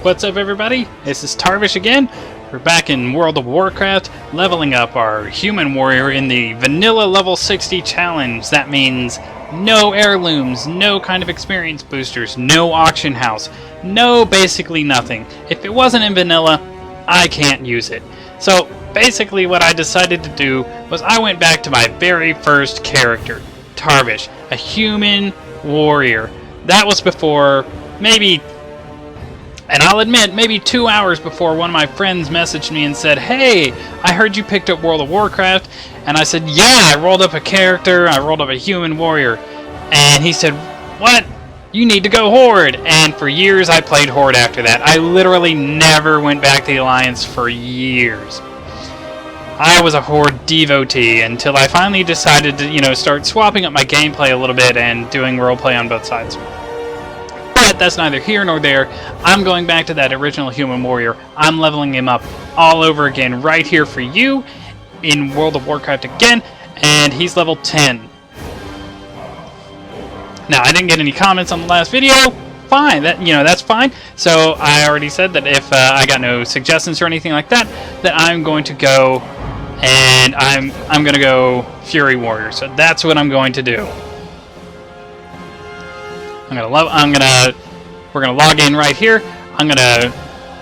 What's up, everybody? This is Tarvish again. We're back in World of Warcraft, leveling up our human warrior in the vanilla level 60 challenge. That means no heirlooms, no kind of experience boosters, no auction house, no basically nothing. If it wasn't in vanilla, I can't use it. So basically what I decided to do was I went back to my very first character, Tarvish, a human warrior. That was before maybe, and I'll admit, maybe 2 hours before one of my friends messaged me and said, "Hey, I heard you picked up World of Warcraft." And I said, "Yeah, I rolled up a character, I rolled up a human warrior." And he said, "What? You need to go Horde." And for years I played Horde after that. I literally never went back to the Alliance for years. I was a Horde devotee until I finally decided to, start swapping up my gameplay a little bit and doing roleplay on both sides. But that's neither here nor there. I'm going back to that original human warrior. I'm leveling him up all over again right here for you in World of Warcraft again, and he's level 10. Now, I didn't get any comments on the last video. Fine, that's fine. So I already said that if I got no suggestions or anything like that, that I'm going to go and I'm going to go Fury Warrior. So that's what I'm going to do. We're gonna log in right here. I'm gonna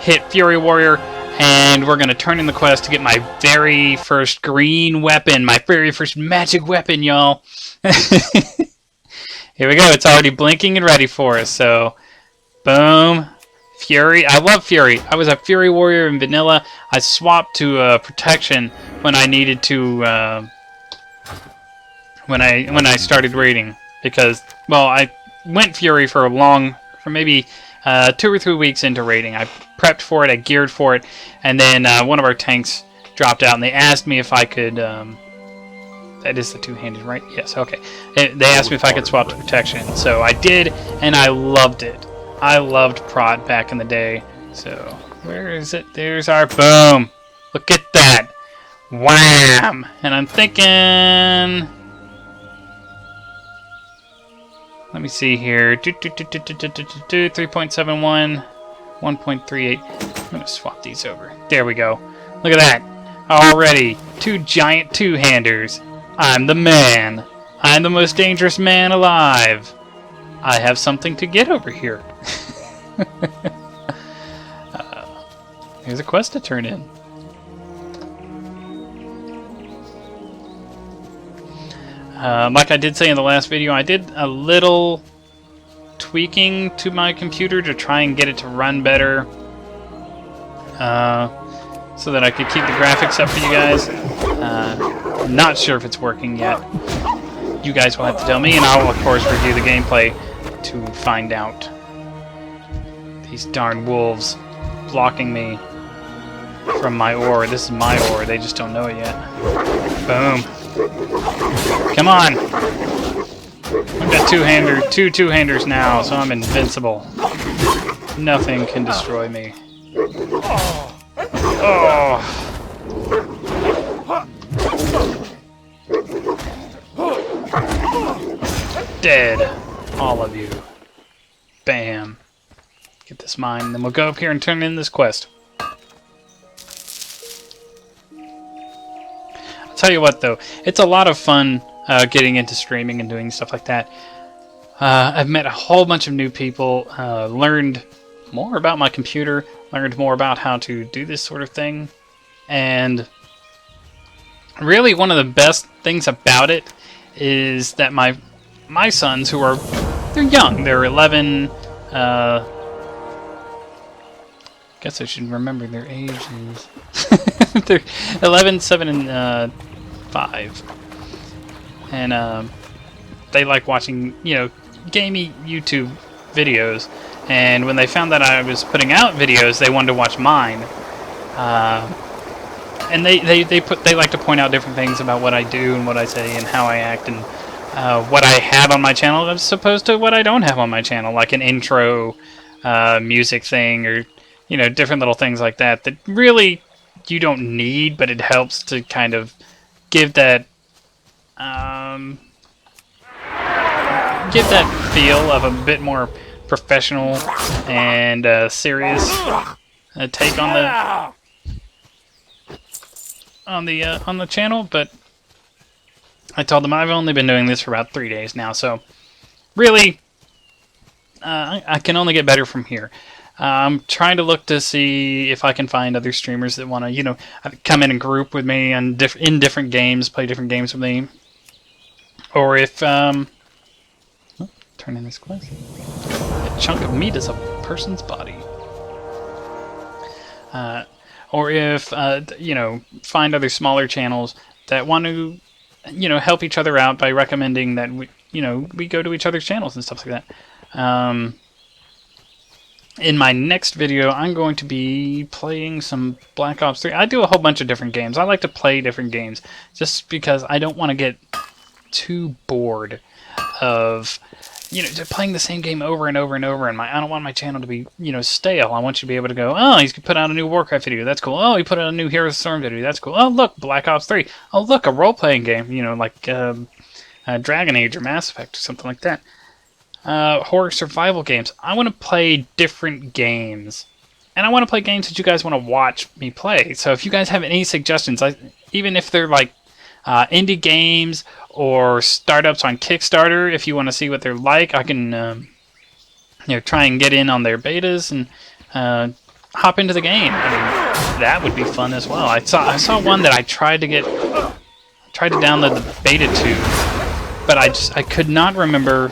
hit Fury Warrior, and we're gonna turn in the quest to get my very first green weapon, my very first magic weapon, y'all. Here we go. It's already blinking and ready for us. So, boom, Fury. I love Fury. I was a Fury Warrior in vanilla. I swapped to Protection when I needed to. When I started raiding, because I went Fury for maybe 2 or 3 weeks into raiding. I prepped for it, I geared for it, and then one of our tanks dropped out, and they asked me if I could. That is the two-handed, right? Yes. Okay. They asked me if I could swap to Protection, so I did, and I loved it. I loved Prot back in the day. So where is it? There's our boom. Look at that. Wham! And I'm thinking. Let me see here. 3.71, 1.38. I'm going to swap these over. There we go. Look at that. Already, 2 giant two-handers. I'm the man. I'm the most dangerous man alive. I have something to get over here. Here's a quest to turn in. Like I did say in the last video, I did a little tweaking to my computer to try and get it to run better, so that I could keep the graphics up for you guys. I'm not sure if it's working yet. You guys will have to tell me, and I'll of course review the gameplay to find out. These darn wolves blocking me from my ore. This is my ore, they just don't know it yet. Boom. Come on! I've got two two-handers now, so I'm invincible. Nothing can destroy me. Oh! Dead, all of you. Bam. Get this mine, and then we'll go up here and turn in this quest. Tell you what, though, it's a lot of fun getting into streaming and doing stuff like that. I've met a whole bunch of new people, learned more about my computer, learned more about how to do this sort of thing, and really one of the best things about it is that my sons, they're young, they're 11, guess I should remember their ages. They're 11, 7, and 5. And they like watching, gamey YouTube videos. And when they found that I was putting out videos, they wanted to watch mine. And they like to point out different things about what I do and what I say and how I act and what I have on my channel as opposed to what I don't have on my channel, like an intro music thing or different little things like that that really you don't need, but it helps to kind of give that feel of a bit more professional and serious take on the channel, but I told them I've only been doing this for about 3 days now, so really I can only get better from here. I'm trying to look to see if I can find other streamers that want to, you know, come in and group with me and in different games, play different games with me. Or if, turn in this quest. A chunk of meat is a person's body. Or if, you know, find other smaller channels that want to, you know, help each other out by recommending that we, you know, we go to each other's channels and stuff like that. In my next video, I'm going to be playing some Black Ops 3. I do a whole bunch of different games. I like to play different games just because I don't want to get too bored of, you know, just playing the same game over and over and over. And I don't want my channel to be, you know, stale. I want you to be able to go, oh, he's put out a new Warcraft video. That's cool. Oh, he put out a new Heroes of the Storm video. That's cool. Oh, look, Black Ops 3. Oh, look, a role-playing game. You know, like Dragon Age or Mass Effect or something like that. Horror survival games. I want to play different games, and I want to play games that you guys want to watch me play. So if you guys have any suggestions, even if they're like indie games or startups on Kickstarter, if you want to see what they're like, I can you know, try and get in on their betas and hop into the game. I mean, that would be fun as well. I saw one that I tried to download the beta to, but I could not remember.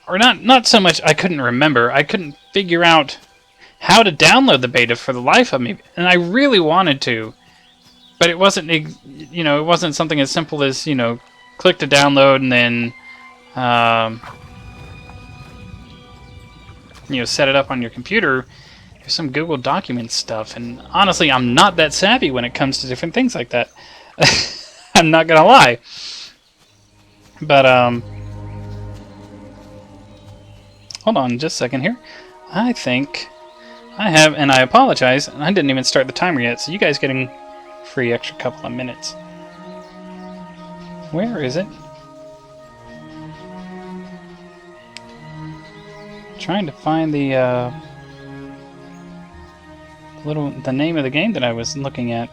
Or not so much I couldn't remember, I couldn't figure out how to download the beta for the life of me. And I really wanted to, but it wasn't, you know, it wasn't something as simple as, you know, click to download and then, you know, set it up on your computer. There's some Google Documents stuff, and honestly, I'm not that savvy when it comes to different things like that. I'm not gonna lie. But, hold on just a second here. I think I have, and I apologize, I didn't even start the timer yet, so you guys getting free extra couple of minutes. Where is it? Trying to find the name of the game that I was looking at.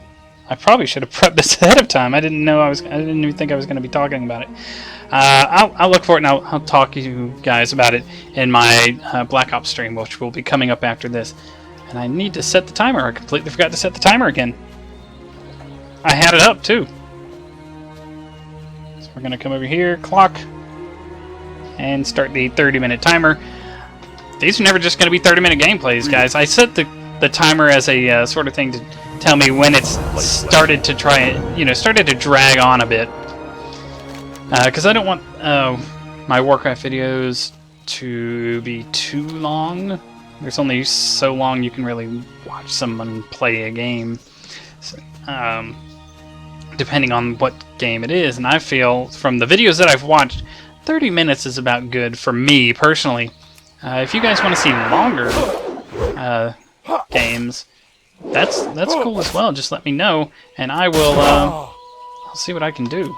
I probably should have prepped this ahead of time. I didn't even think I was going to be talking about it. I'll look for it and I'll talk to you guys about it in my Black Ops stream, which will be coming up after this. And I need to set the timer. I completely forgot to set the timer again. I had it up too. So we're going to come over here, clock, and start the 30-minute timer. These are never just going to be 30-minute gameplays, guys. I set the timer as a sort of thing to tell me when it's started to started to drag on a bit. Because I don't want my Warcraft videos to be too long. There's only so long you can really watch someone play a game, so, depending on what game it is. And I feel, from the videos that I've watched, 30 minutes is about good for me, personally. If you guys want to see longer games, that's cool as well. Just let me know, and I will I'll see what I can do.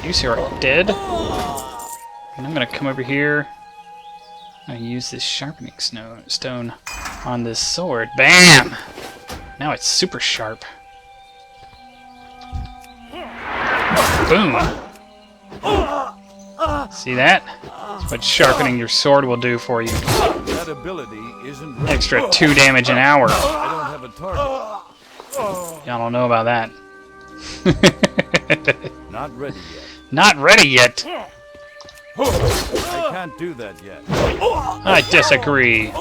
You two are dead. And I'm gonna come over here. I'm gonna use this sharpening stone on this sword. Bam! Now it's super sharp. Boom! See that? That's what sharpening your sword will do for you. That ability isn't Extra 2 damage an hour. I don't have a target. Y'all don't know about that. Not ready yet. Not ready yet. I can't do that yet. I disagree.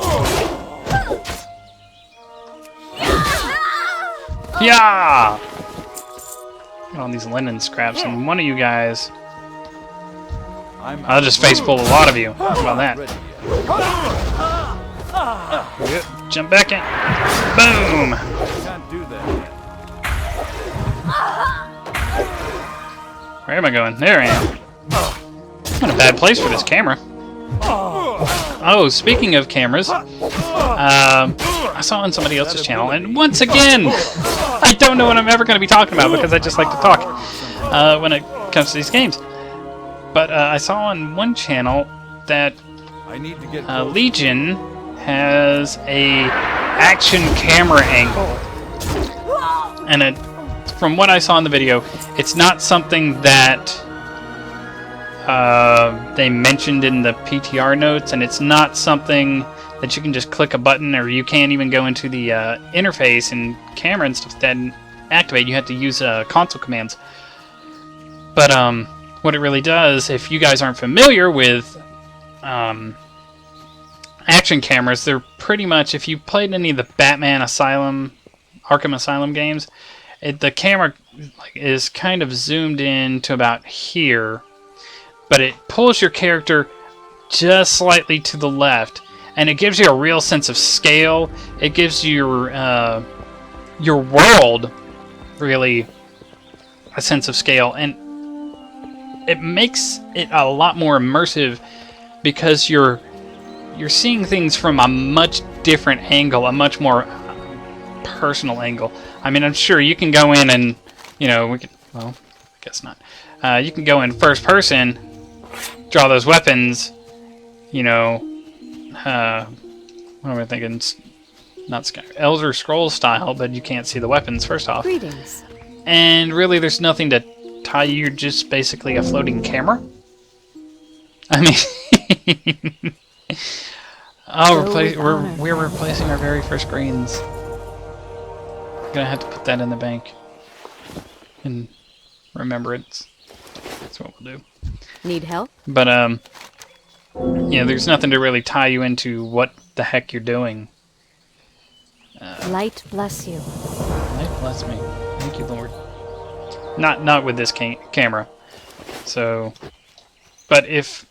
Yeah! Got all these linen scraps, and one of you guys, I'll just face pull a lot of you. How about that? Yep. Jump back in. Boom! I can't do that yet. Where am I going? There I am. I'm in a bad place for this camera. Oh, speaking of cameras, I saw on somebody else's channel, and once again, I don't know what I'm ever going to be talking about because I just like to talk when it comes to these games. But I saw on one channel that I need to get closer. Legion has a action camera angle, and from what I saw in the video, it's not something that they mentioned in the PTR notes, and it's not something that you can just click a button, or you can't even go into the interface and camera and stuff that activate. You have to use console commands. But what it really does, if you guys aren't familiar with action cameras, they're pretty much, if you played any of the Batman Asylum, Arkham Asylum games, the camera is kind of zoomed in to about here, but it pulls your character just slightly to the left, and it gives you a real sense of scale. It gives your world really a sense of scale, and it makes it a lot more immersive because you're seeing things from a much different angle, a much more personal angle. I mean, I'm sure you can go in and, well, I guess not. You can go in first person, draw those weapons, what am I thinking? Not Elder Scrolls style, but you can't see the weapons first off. Greetings. And really, there's nothing to tie you. You're just basically a floating camera. I mean, we're replacing our very first screens. Gonna have to put that in the bank in remembrance. That's what we'll do. Need help? But there's nothing to really tie you into what the heck you're doing. Light bless you. Light bless me. Thank you, Lord. Not with this camera. So, but if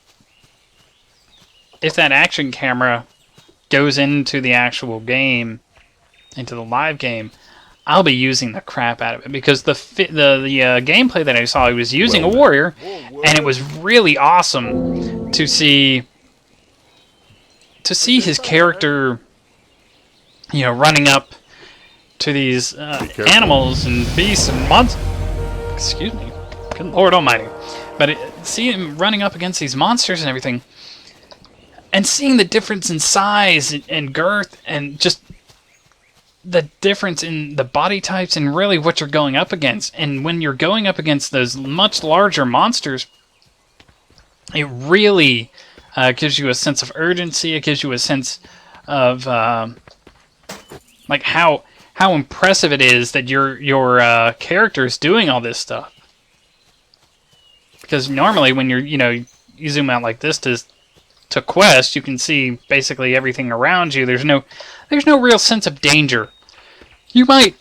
that action camera goes into the actual game, into the live game, I'll be using the crap out of it, because the gameplay that I saw, he was using a warrior, and it was really awesome to see his character, running up to these animals and beasts and monsters. Excuse me, good Lord Almighty! But see him running up against these monsters and everything, and seeing the difference in size and girth, and just the difference in the body types and really what you're going up against. And when you're going up against those much larger monsters, it really gives you a sense of urgency. It gives you a sense of how impressive it is that your character is doing all this stuff. Because normally when you zoom out like this to quest, you can see basically everything around you. There's no real sense of danger. You might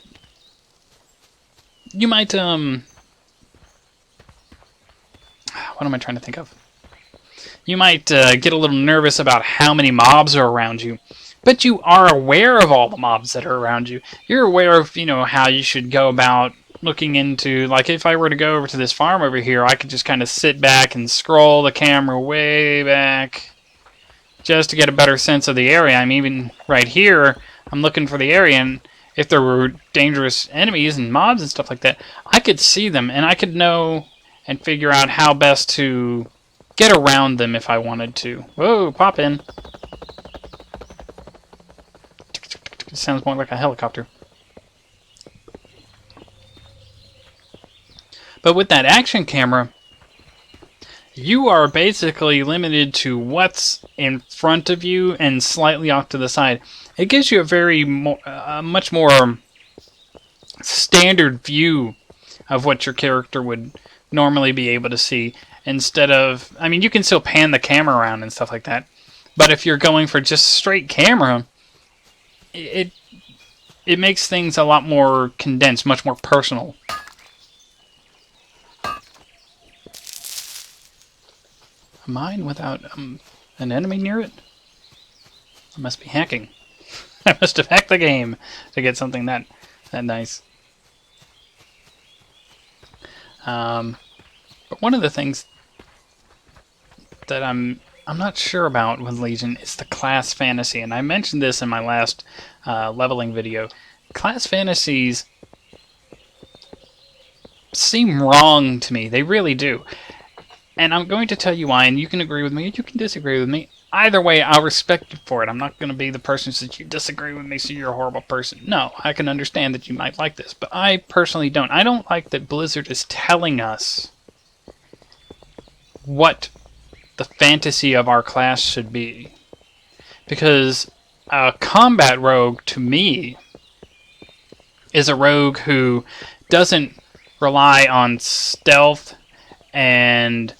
what am I trying to think of? You might get a little nervous about how many mobs are around you, but you are aware of all the mobs that are around you. You're aware of, how you should go about looking into, like, if I were to go over to this farm over here, I could just kind of sit back and scroll the camera way back just to get a better sense of the area. I'm even right here, I'm looking for the area, and if there were dangerous enemies and mobs and stuff like that, I could see them, and I could know and figure out how best to get around them if I wanted to. Whoa, pop in. It sounds more like a helicopter. But with that action camera, you are basically limited to what's in front of you and slightly off to the side. It gives you a much more standard view of what your character would normally be able to see. Instead of, I mean, you can still pan the camera around and stuff like that, but if you're going for just straight camera, it makes things a lot more condensed, much more personal. A mine without an enemy near it? I must be hacking. I must have hacked the game to get something that nice. But one of the things that I'm not sure about with Legion is the class fantasy, and I mentioned this in my last leveling video. Class fantasies seem wrong to me. They really do. And I'm going to tell you why, and you can agree with me, you can disagree with me. either way, I'll respect you for it. I'm not going to be the person who says you disagree with me, so you're a horrible person. No, I can understand that you might like this, but I personally don't. I don't like that Blizzard is telling us what the fantasy of our class should be. Because a combat rogue, to me, is a rogue who doesn't rely on stealth and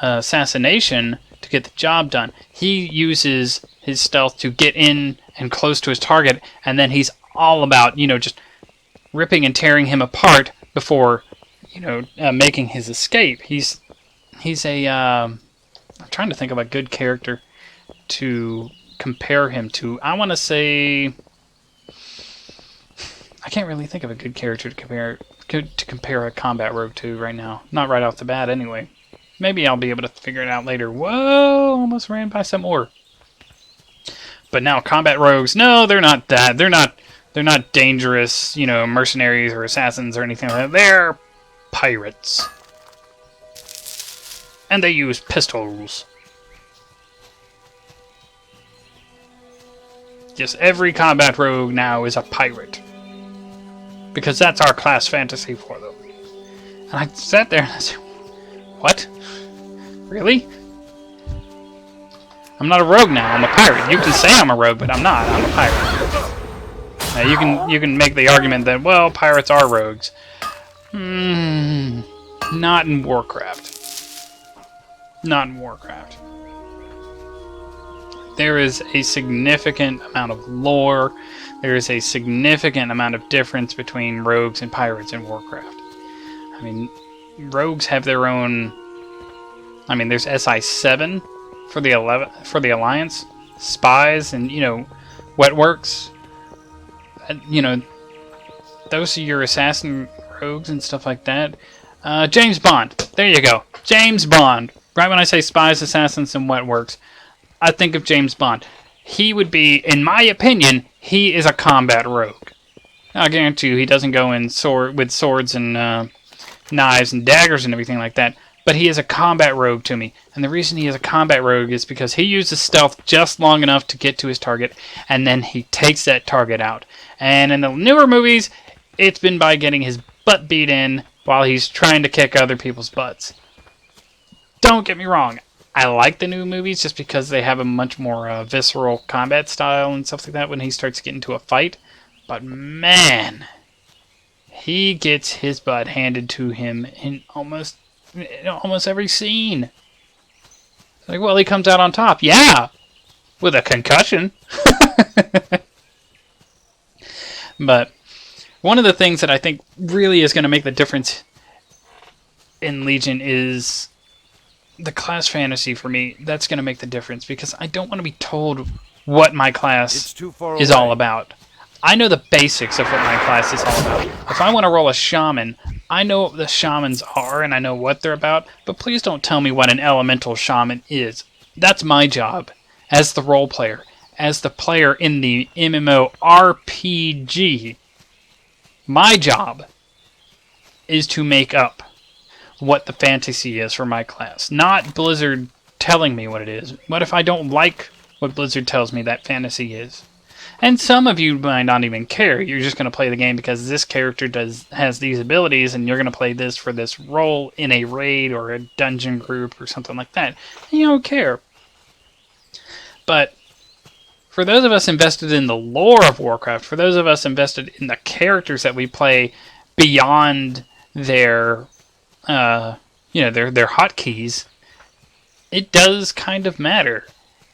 assassination to get the job done. He uses his stealth to get in and close to his target, and then he's all about, just ripping and tearing him apart before, making his escape. He's a, I'm trying to think of a good character to compare him to. I want to say, I can't really think of a good character to compare a combat rogue to right now. Not right off the bat, anyway. Maybe I'll be able to figure it out later. Whoa! Almost ran by some ore. But now combat rogues, no, they're not that. They're not dangerous, mercenaries or assassins or anything like that. They're pirates, and they use pistols. Yes, every combat rogue now is a pirate. Because that's our class fantasy for them. And I sat there and I said, what? Really? I'm not a rogue now, I'm a pirate. You can say I'm a rogue, but I'm not. I'm a pirate. Now you can make the argument that, well, pirates are rogues. Not in Warcraft. Not in Warcraft. There is a significant amount of lore. There is a significant amount of difference between rogues and pirates in Warcraft. I mean, rogues have their own. I mean, there's SI7 for the Alliance, spies, and wetworks. Those are your assassin rogues and stuff like that. James Bond. There you go. James Bond. Right when I say spies, assassins, and wetworks, I think of James Bond. He would be, in my opinion, he is a combat rogue. I guarantee you he doesn't go in with swords and knives and daggers and everything like that, but he is a combat rogue to me. And the reason he is a combat rogue is because he uses stealth just long enough to get to his target, and then he takes that target out. And in the newer movies, it's been by getting his butt beat in while he's trying to kick other people's butts. Don't get me wrong. I like the new movies just because they have a much more visceral combat style and stuff like that when he starts getting into a fight. But man, he gets his butt handed to him in almost every scene. Like, well, he comes out on top. Yeah, with a concussion. But one of the things that I think really is going to make the difference in Legion is the class fantasy for me. That's going to make the difference because I don't want to be told what my class is all about. I know the basics of what my class is all about. If I want to roll a shaman, I know what the shamans are and I know what they're about, but please don't tell me what an elemental shaman is. That's my job as the role player, as the player in the MMORPG. My job is to make up what the fantasy is for my class, not Blizzard telling me what it is. What if I don't like what Blizzard tells me that fantasy is? And some of you might not even care. You're just going to play the game because this character has these abilities, and you're going to play this for this role in a raid or a dungeon group or something like that. And you don't care. But for those of us invested in the lore of Warcraft, for those of us invested in the characters that we play beyond their hotkeys, it does kind of matter.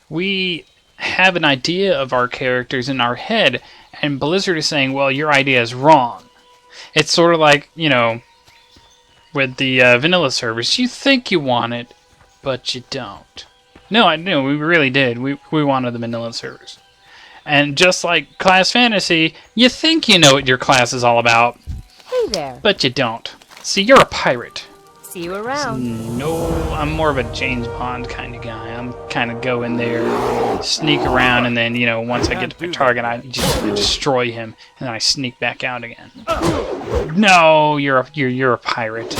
We have an idea of our characters in our head, and Blizzard is saying, well, your idea is wrong. It's sort of like, with the vanilla servers. You think you want it, but you don't. No, I knew, we really did. We wanted the vanilla servers. And just like class fantasy, you think you know what your class is all about. Hey there. But you don't. See, you're a pirate. See you around. No, I'm more of a James Bond kind of guy. I'm kind of go in there, sneak around, and then, once I get to my target, I just destroy him, and then I sneak back out again. No, you're a pirate.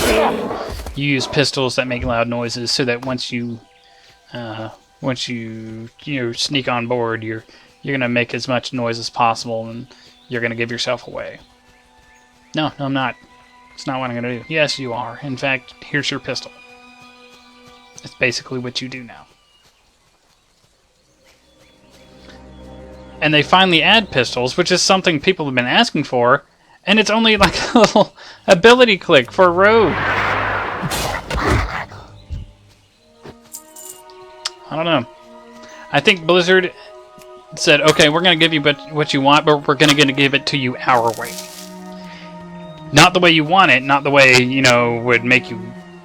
You use pistols that make loud noises so that once you once you sneak on board, you're gonna make as much noise as possible, and you're gonna give yourself away. No, I'm not. It's not what I'm gonna do. Yes, you are. In fact, here's your pistol. It's basically what you do now. And they finally add pistols, which is something people have been asking for, and it's only like a little ability click for a rogue. I don't know. I think Blizzard said, okay, we're going to give you what you want, but we're going to give it to you our way. Not the way you want it, not the way, you know, would make you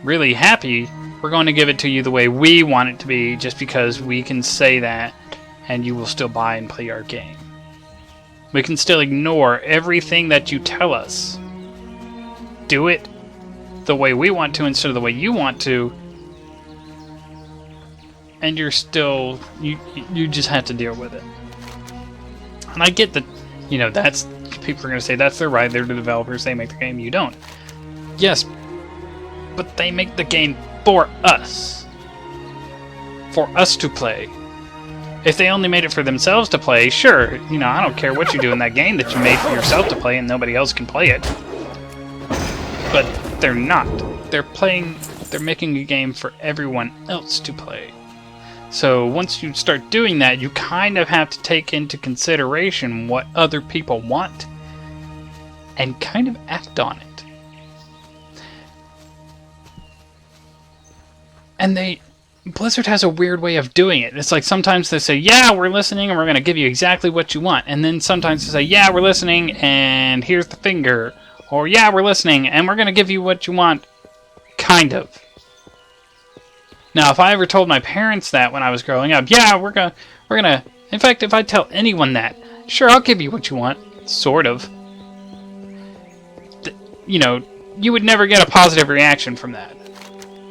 really happy. We're going to give it to you the way we want it to be, just because we can say that, and you will still buy and play our game. We can still ignore everything that you tell us. Do it the way we want to instead of the way you want to, and you're still, you just have to deal with it. And I get that, you know, that's, people are going to say that's their right, they're the developers, they make the game, you don't. Yes, but they make the game for us to play. If they only made it for themselves to play, sure, you know, I don't care what you do in that game that you made for yourself to play and nobody else can play it. But they're not. They're making a game for everyone else to play. So once you start doing that, you kind of have to take into consideration what other people want and kind of act on it. And Blizzard has a weird way of doing it. It's like sometimes they say, yeah, we're listening and we're going to give you exactly what you want. And then sometimes they say, yeah, we're listening and here's the finger. Or, yeah, we're listening and we're going to give you what you want. Kind of. Now, if I ever told my parents that when I was growing up, yeah, we're gonna, in fact, if I tell anyone that, sure, I'll give you what you want. Sort of. You know, you would never get a positive reaction from that.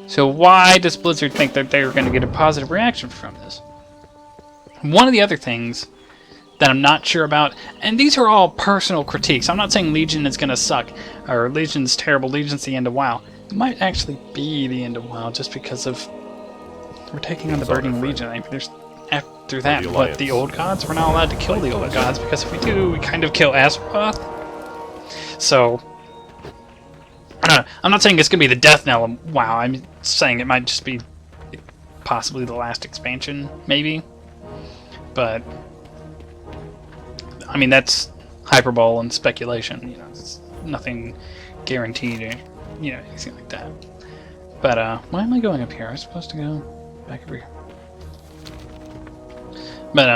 So why does Blizzard think that they're going to get a positive reaction from this? One of the other things that I'm not sure about, and these are all personal critiques. I'm not saying Legion is going to suck, or Legion's terrible, Legion's the end of WoW. It might actually be the end of WoW just because of we're taking on the Burning Legion. I mean, there's after that, what, the old gods? We're not allowed to kill the old gods because if we do, we kind of kill Azeroth. So I don't know. I'm not saying it's going to be the death knell of WoW. I'm saying it might just be possibly the last expansion, maybe. But I mean, that's hyperbole and speculation. You know, it's nothing guaranteed or, you know, anything like that. But why am I going up here? I was supposed to go back over here. But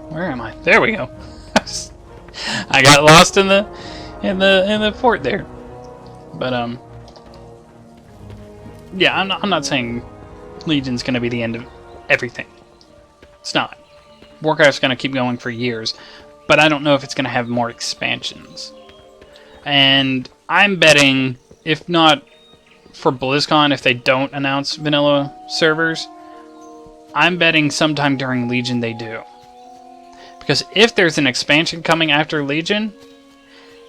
where am I? There we go. I got lost in the fort there. But yeah, I'm not saying Legion's going to be the end of everything. It's not. Warcraft's going to keep going for years, but I don't know if it's going to have more expansions. And I'm betting, if not for BlizzCon, if they don't announce vanilla servers, I'm betting sometime during Legion they do. Because if there's an expansion coming after Legion,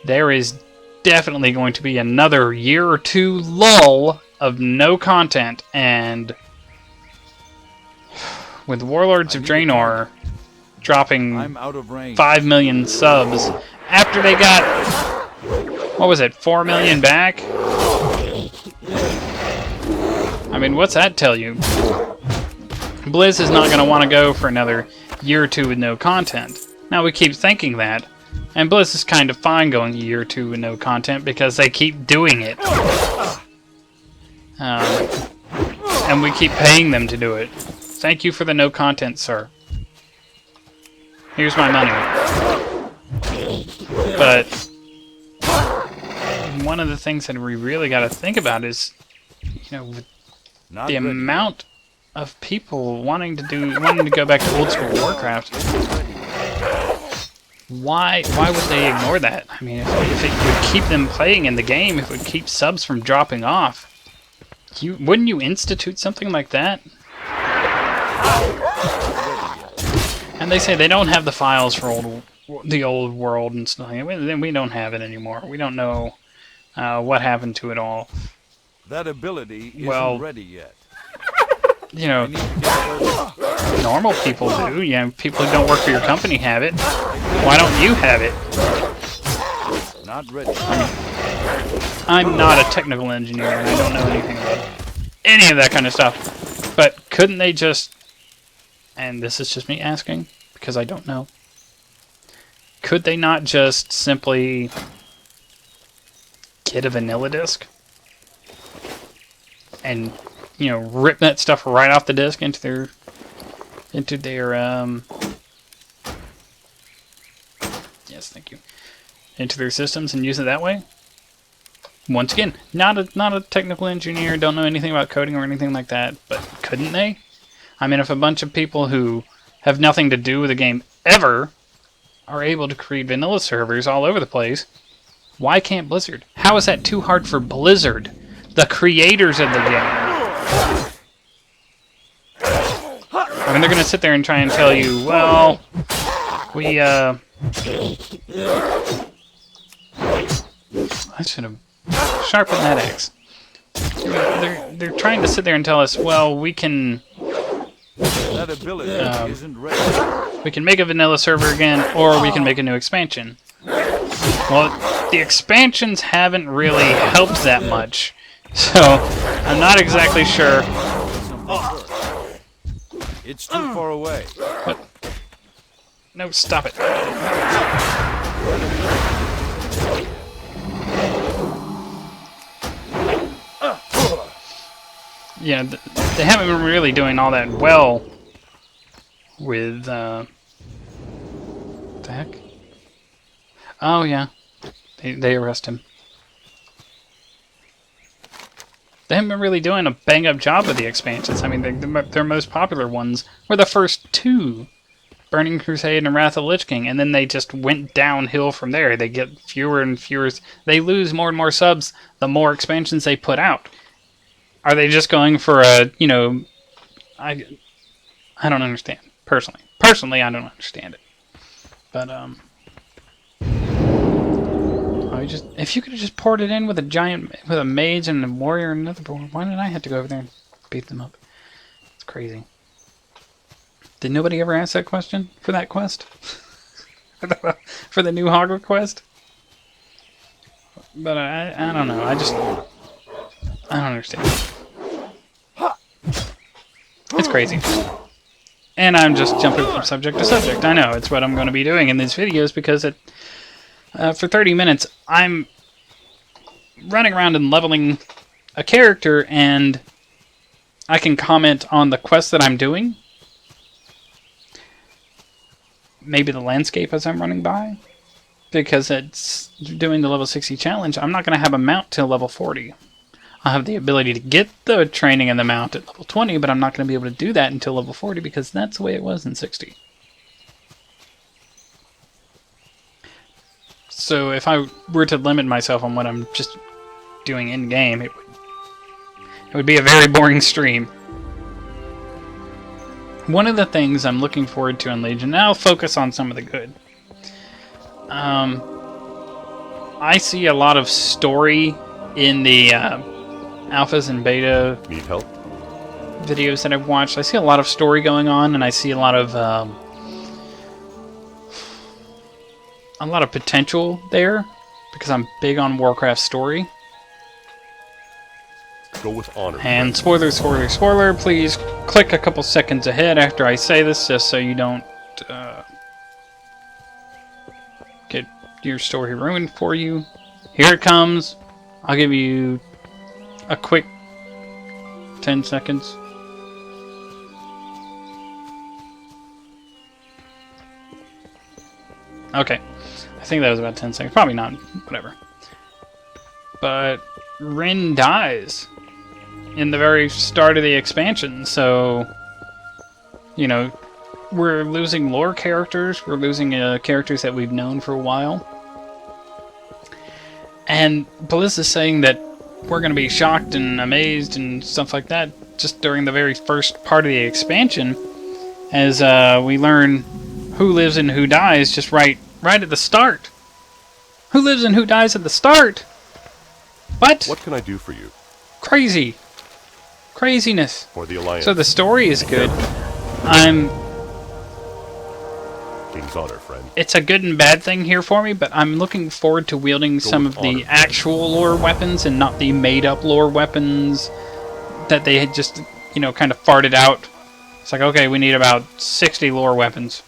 there is definitely going to be another year or two lull of no content, and with Warlords of Draenor dropping 5 million subs after they got, what was it, 4 million back? I mean, what's that tell you? Blizz is not going to want to go for another year or two with no content. Now, we keep thinking that, and Blizz is kind of fine going a year or two with no content because they keep doing it. And we keep paying them to do it. Thank you for the no content, sir. Here's my money. But one of the things that we really got to think about is, you know, with the amount of people wanting to go back to old school Warcraft, why would they ignore that? I mean, if it would keep them playing in the game, if it would keep subs from dropping off, wouldn't you institute something like that? And they say they don't have the files for the old world and stuff. We don't have it anymore. We don't know what happened to it all. That ability isn't Well, ready yet. you know, I need to get further. normal people do. You know, people who don't work for your company have it. Why don't you have it? Not ready. I'm not a technical engineer, and I don't know anything about any of that kind of stuff. But couldn't they just... And this is just me asking, because I don't know. Could they not just simply get a vanilla disk? And, you know, rip that stuff right off the disk into their... Yes, thank you. Into their systems and use it that way? Once again, not a technical engineer, don't know anything about coding or anything like that, but couldn't they? I mean, if a bunch of people who have nothing to do with the game ever are able to create vanilla servers all over the place, why can't Blizzard? How is that too hard for Blizzard, the creators of the game? I mean, they're going to sit there and try and tell you, well, we, I should have sharpened that axe. They're trying to sit there and tell us, well, we can... That ability isn't ready. We can make a vanilla server again, or we can make a new expansion. Well, the expansions haven't really helped that much, so I'm not exactly sure. It's too far away. What? No, stop it. Yeah, they haven't been really doing all that well with, what the heck? Oh, yeah. They arrest him. They haven't been really doing a bang-up job with the expansions. I mean, their most popular ones were the first two. Burning Crusade and Wrath of the Lich King, and then they just went downhill from there. They get fewer and fewer. They lose more and more subs the more expansions they put out. Are they just going for a, you know... I don't understand, personally. Personally, I don't understand it. But, if you could have just poured it in with a mage and a warrior and another board, why did I have to go over there and beat them up? It's crazy. Did nobody ever ask that question for that quest? For the new Hogwarts quest? But I don't know. I don't understand. It's crazy. And I'm just jumping from subject to subject. I know, it's what I'm going to be doing in these videos because for 30 minutes I'm running around and leveling a character and I can comment on the quest that I'm doing. Maybe the landscape as I'm running by. Because it's doing the level 60 challenge, I'm not going to have a mount till level 40. I'll have the ability to get the training and the mount at level 20, but I'm not going to be able to do that until level 40 because that's the way it was in 60. So if I were to limit myself on what I'm just doing in-game, it would be a very boring stream. One of the things I'm looking forward to in Legion, and I'll focus on some of the good. I see a lot of story in the alphas and beta Need help? videos that I've watched. I see a lot of story going on, and I see a lot of potential there because I'm big on Warcraft story. Go with honor. And spoiler, spoiler, spoiler, please click a couple seconds ahead after I say this just so you don't get your story ruined for you. Here it comes. I'll give you a quick 10 seconds. Okay. I think that was about 10 seconds. Probably not. Whatever. But Rin dies in the very start of the expansion, so, you know, we're losing lore characters, we're losing characters that we've known for a while, and Blizz is saying that we're going to be shocked and amazed and stuff like that just during the very first part of the expansion, as we learn who lives and who dies just right at the start. Who lives and who dies at the start? What? What can I do for you? Crazy. Craziness. For the Alliance. So the story is good. King's honor, friend. It's a good and bad thing here for me, but I'm looking forward to wielding some of the actual lore weapons and not the made-up lore weapons that they had just, you know, kind of farted out. It's like, okay, we need about 60 lore weapons.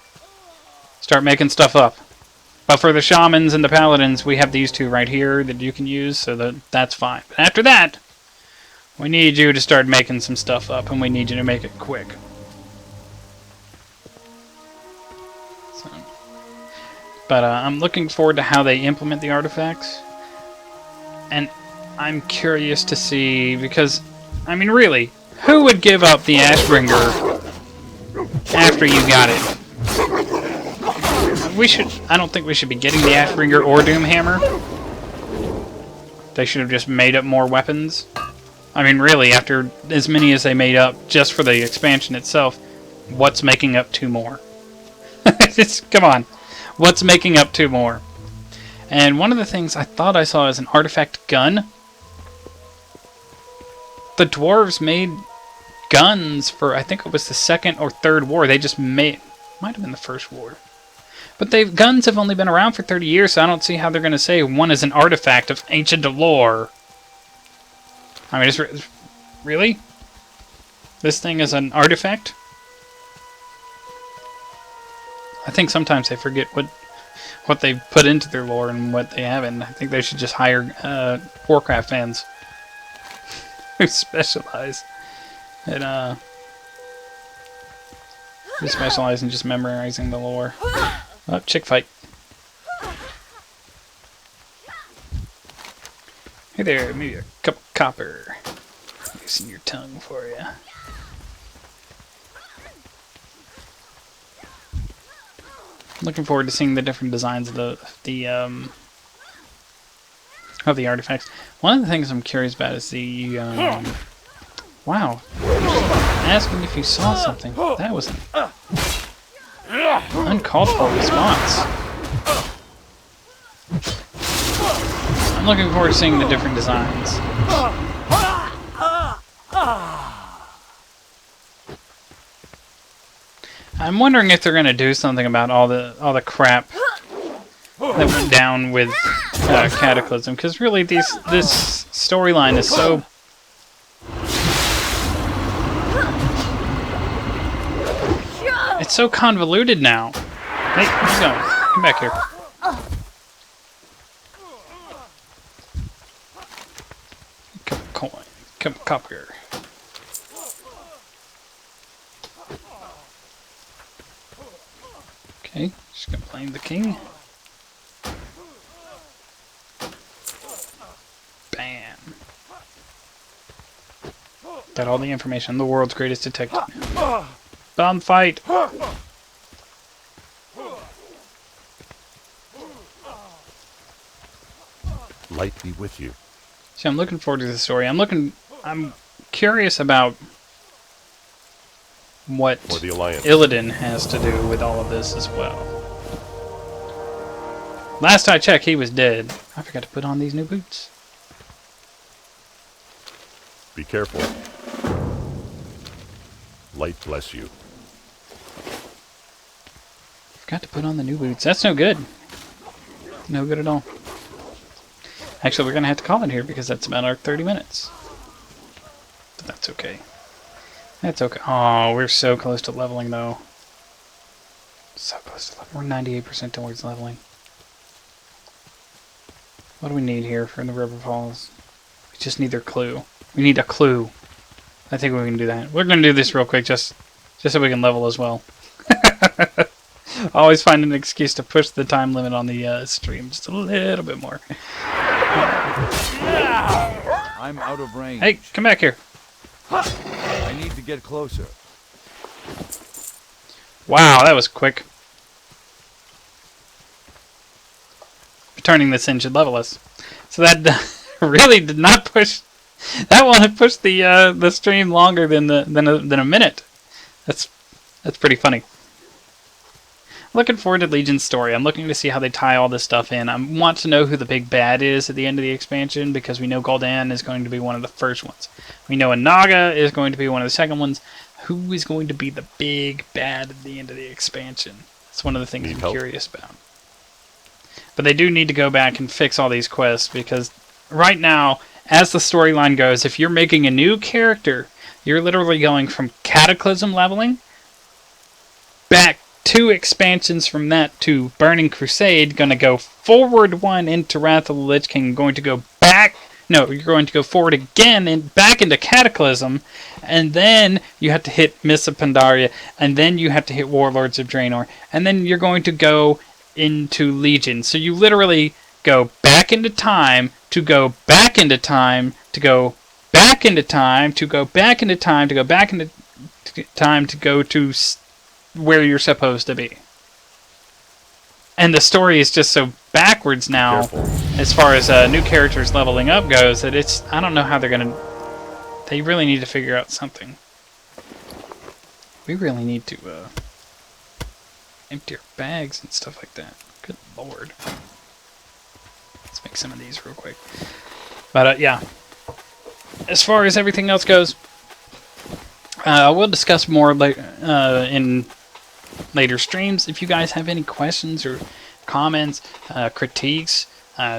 Start making stuff up. But for the shamans and the paladins, we have these two right here that you can use, so that's fine. But after that, we need you to start making some stuff up, and we need you to make it quick. So, but I'm looking forward to how they implement the artifacts. And I'm curious to see, because, I mean, really, who would give up the Ashbringer after you got it? I don't think we should be getting the Ashbringer or Doomhammer. They should have just made up more weapons. I mean, really, after as many as they made up just for the expansion itself, what's making up 2 more? Come on. What's making up 2 more? And one of the things I thought I saw is an artifact gun. The dwarves made guns for, I think it was the 2nd or 3rd war. They just made... Might have been the 1st war. But guns have only been around for 30 years, so I don't see how they're going to say one is an artifact of ancient lore. I mean, really? This thing is an artifact? I think sometimes they forget what they put into their lore and what they haven't. I think they should just hire Warcraft fans who specialize in just memorizing the lore. Oh, chick fight. Hey there, maybe a cup of copper. Loosen your tongue for you. Looking forward to seeing the different designs of the artifacts. One of the things I'm curious about is the wow. Asking if you saw something. That was an uncalled for response. I'm looking forward to seeing the different designs. I'm wondering if they're going to do something about all the crap that went down with Cataclysm, because really this storyline is so... It's so convoluted now. Hey, where's he going? Come back here. Cup of coin. Cup of copper. Okay, just gonna blame the king. Bam. Got all the information. The world's greatest detective. Bomb fight! Light be with you. See, I'm looking forward to the story. I'm curious about what Illidan has to do with all of this as well. Last I checked, he was dead. I forgot to put on these new boots. Be careful. Light bless you. Forgot to put on the new boots. That's no good. No good at all. Actually, we're going to have to call it here because that's about our 30 minutes. But that's okay. That's okay. Oh, we're so close to leveling, though. So close to leveling. We're 98% towards leveling. What do we need here for the River Falls? We just need their clue. We need a clue. I think we can do that. We're going to do this real quick just so we can level as well. Always find an excuse to push the time limit on the stream just a little bit more. I'm out of range. Hey, come back here. I need to get closer. Wow, that was quick. Returning this in should level us. So that really did not push. That one had pushed the stream longer than a minute. That's pretty funny. looking forward to Legion's story. I'm looking to see how they tie all this stuff in. I want to know who the big bad is at the end of the expansion, because we know Gul'dan is going to be one of the first ones. We know Anaga is going to be one of the second ones. Who is going to be the big bad at the end of the expansion? That's one of the things I'm curious about. But they do need to go back and fix all these quests, because right now, as the storyline goes, if you're making a new character, you're literally going from Cataclysm leveling back 2 expansions from that to Burning Crusade, going to go forward 1 into Wrath of the Lich King, going to go back... No, you're going to go forward again and back into Cataclysm, and then you have to hit Mists of Pandaria, and then you have to hit Warlords of Draenor, and then you're going to go into Legion. So you literally go back into time, to go back into time, to go back into time, to go back into time, to go back into time, to go to where you're supposed to be. And the story is just so backwards now, as far as new characters leveling up goes, that it's... I don't know how they're going to... They really need to figure out something. We really need to empty our bags and stuff like that. Good lord. Let's make some of these real quick. But yeah. As far as everything else goes, we'll discuss more in later streams. If you guys have any questions or comments, critiques,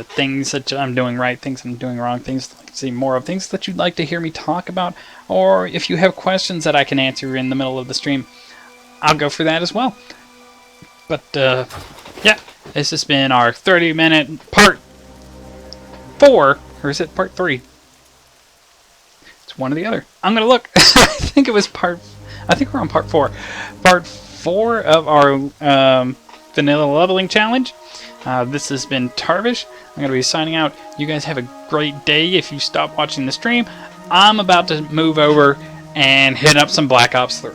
things that I'm doing right, things I'm doing wrong, things I'd like to see more of, things that you'd like to hear me talk about, or if you have questions that I can answer in the middle of the stream, I'll go for that as well. But yeah, this has been our 30-minute part 4, or is it part 3? It's one or the other. I'm gonna look. I think it was I think we're on part 4. Part 4 of our vanilla leveling challenge. This has been Tarvish. I'm going to be signing out. You guys have a great day if you stop watching the stream. I'm about to move over and hit up some Black Ops 3.